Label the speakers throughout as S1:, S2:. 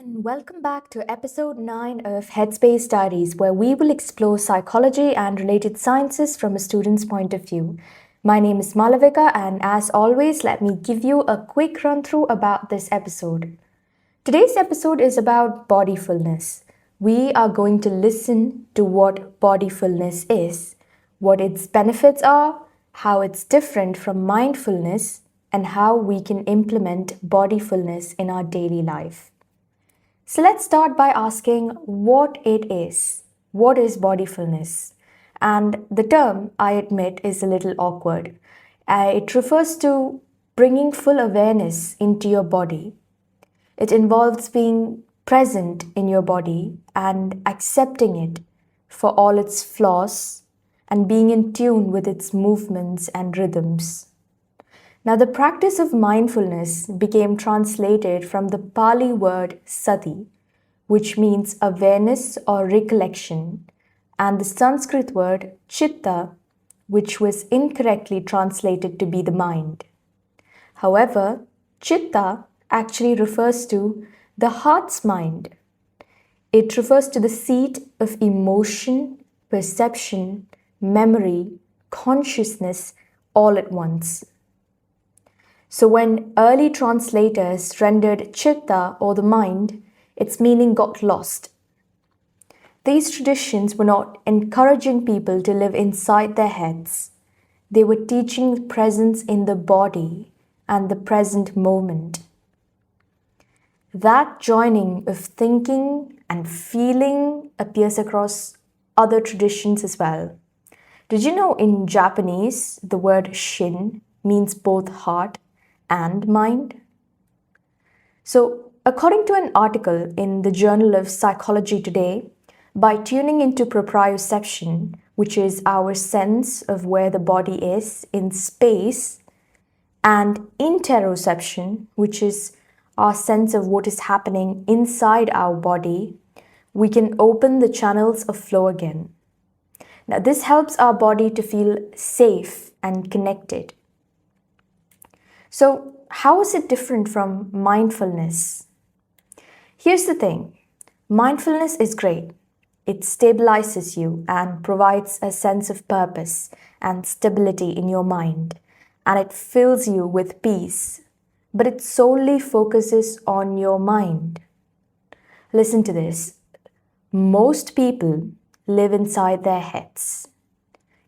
S1: and welcome back to episode 9 of Headspace Diaries, where we will explore psychology and related sciences from a student's point of view. My name is Malavika, and as always, let me give you a quick run through about this episode. Today's episode is about bodyfulness. We are going to listen to what bodyfulness is, what its benefits are, how it's different from mindfulness, and how we can implement bodyfulness in our daily life. So let's start by asking what it is. What is bodyfulness? And the term, I admit, is a little awkward. It refers to bringing full awareness into your body. It involves being present in your body and accepting it for all its flaws and being in tune with its movements and rhythms. Now, the practice of mindfulness became translated from the Pali word sati, which means awareness or recollection, and the Sanskrit word chitta, which was incorrectly translated to be the mind. However, chitta actually refers to the heart's mind. It refers to the seat of emotion, perception, memory, consciousness all at once. So when early translators rendered chitta or the mind, its meaning got lost. These traditions were not encouraging people to live inside their heads. They were teaching presence in the body and the present moment. That joining of thinking and feeling appears across other traditions as well. Did you know in Japanese, the word shin means both heart and mind? So, according to an article in the Journal of Psychology Today, by tuning into proprioception, which is our sense of where the body is in space, and interoception, which is our sense of what is happening inside our body, we can open the channels of flow again. Now, this helps our body to feel safe and connected. So, how is it different from mindfulness? Here's the thing. Mindfulness is great. It stabilizes you and provides a sense of purpose and stability in your mind, and it fills you with peace, but it solely focuses on your mind. Listen to this. Most people live inside their heads.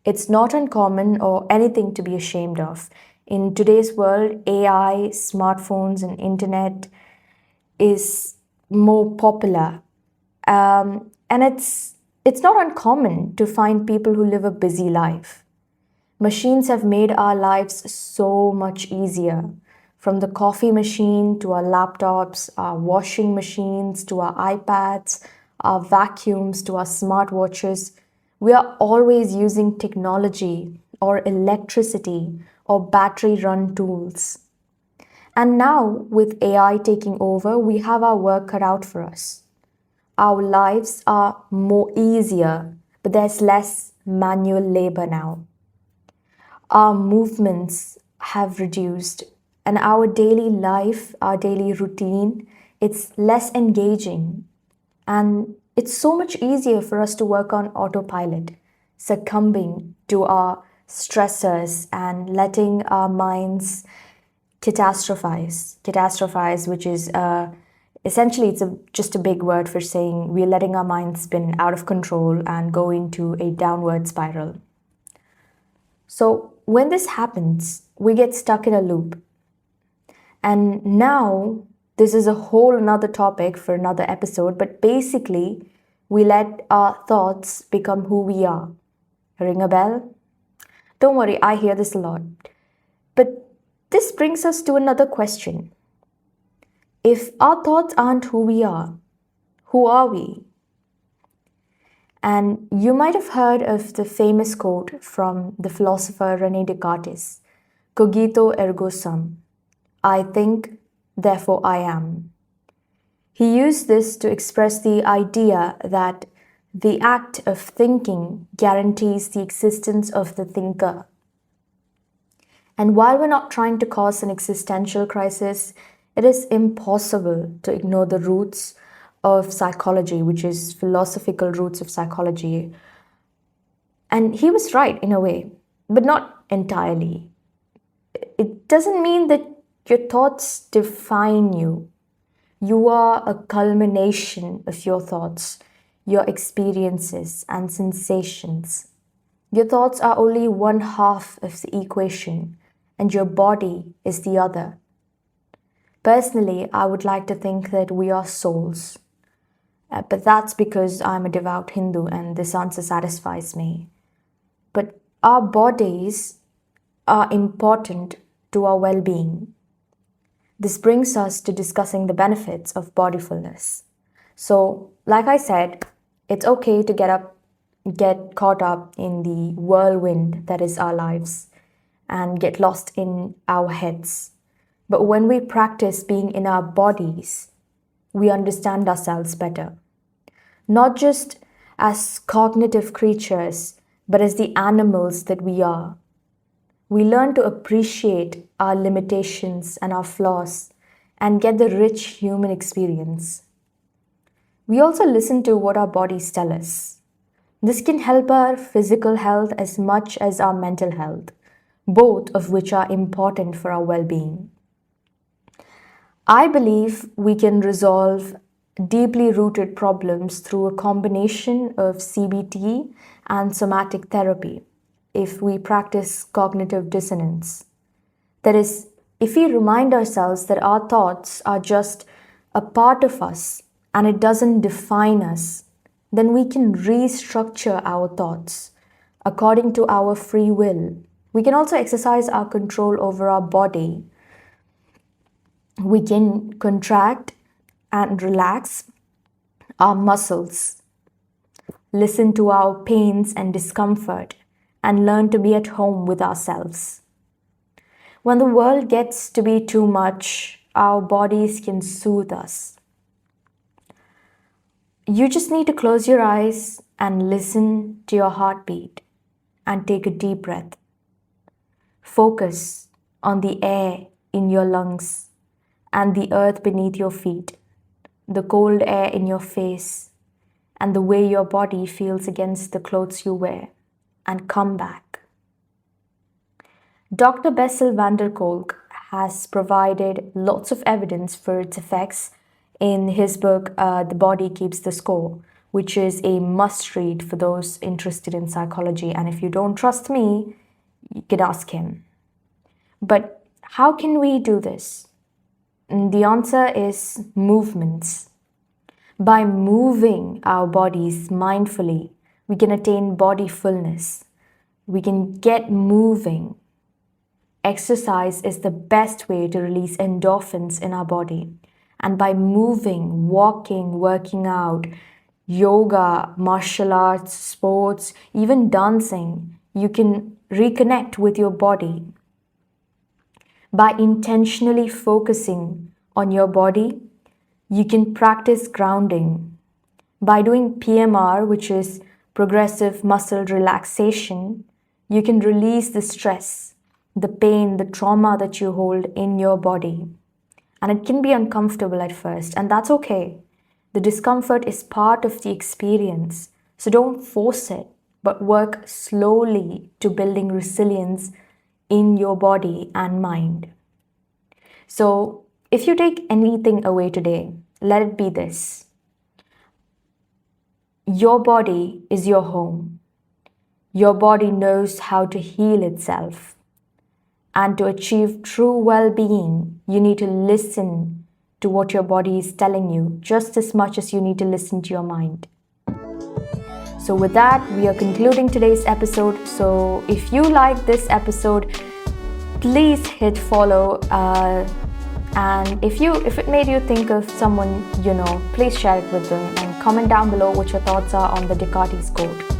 S1: It's not uncommon or anything to be ashamed of. In today's world, AI, smartphones, and internet is more popular. And it's not uncommon to find people who live a busy life. Machines have made our lives so much easier. From the coffee machine to our laptops, our washing machines to our iPads, our vacuums to our smartwatches, we are always using technology or electricity or battery-run tools. And now, with AI taking over, we have our work cut out for us. Our lives are more easier, but there's less manual labor now. Our movements have reduced, and our daily life, our daily routine, it's less engaging. And it's so much easier for us to work on autopilot, succumbing to our stressors and letting our minds catastrophize, which is essentially it's just a big word for saying we're letting our minds spin out of control and go into a downward spiral. So when this happens, we get stuck in a loop. And now this is a whole another topic for another episode, but basically we let our thoughts become who we are. Ring a bell? Don't worry, I hear this a lot. But this brings us to another question. If our thoughts aren't who we are, who are we? And you might have heard of the famous quote from the philosopher René Descartes, cogito ergo sum, I think, therefore I am. He used this to express the idea that the act of thinking guarantees the existence of the thinker. And while we're not trying to cause an existential crisis, it is impossible to ignore the roots of psychology, which is philosophical roots of psychology. And he was right in a way, but not entirely. It doesn't mean that your thoughts define you. You are a culmination of your thoughts, your experiences and sensations. Your thoughts are only one half of the equation, and your body is the other. Personally, I would like to think that we are souls. But that's because I'm a devout Hindu and this answer satisfies me. But our bodies are important to our well-being. This brings us to discussing the benefits of bodyfulness. So, like I said, it's okay to get caught up in the whirlwind that is our lives and get lost in our heads. But when we practice being in our bodies, we understand ourselves better. Not just as cognitive creatures, but as the animals that we are. We learn to appreciate our limitations and our flaws and get the rich human experience. We also listen to what our bodies tell us. This can help our physical health as much as our mental health, both of which are important for our well-being. I believe we can resolve deeply rooted problems through a combination of CBT and somatic therapy if we practice cognitive dissonance. That is, if we remind ourselves that our thoughts are just a part of us and it doesn't define us, then we can restructure our thoughts according to our free will. We can also exercise our control over our body. We can contract and relax our muscles, listen to our pains and discomfort, and learn to be at home with ourselves. When the world gets to be too much, our bodies can soothe us. You just need to close your eyes and listen to your heartbeat and take a deep breath. Focus on the air in your lungs and the earth beneath your feet, the cold air in your face, and the way your body feels against the clothes you wear, and come back. Dr. Bessel van der Kolk has provided lots of evidence for its effects in his book, The Body Keeps the Score, which is a must-read for those interested in psychology. And if you don't trust me, you can ask him. But how can we do this? The answer is movements. By moving our bodies mindfully, we can attain bodyfulness. We can get moving. Exercise is the best way to release endorphins in our body. And by moving, walking, working out, yoga, martial arts, sports, even dancing, you can reconnect with your body. By intentionally focusing on your body, you can practice grounding. By doing PMR, which is progressive muscle relaxation, you can release the stress, the pain, the trauma that you hold in your body. And it can be uncomfortable at first, and that's okay. The discomfort is part of the experience, so don't force it, but work slowly to building resilience in your body and mind. So, if you take anything away today, let it be this. Your body is your home. Your body knows how to heal itself. And to achieve true well-being, you need to listen to what your body is telling you just as much as you need to listen to your mind. So with that, we are concluding today's episode. So if you like this episode, please hit follow. And if it made you think of someone you know, please share it with them and comment down below what your thoughts are on the Descartes quote.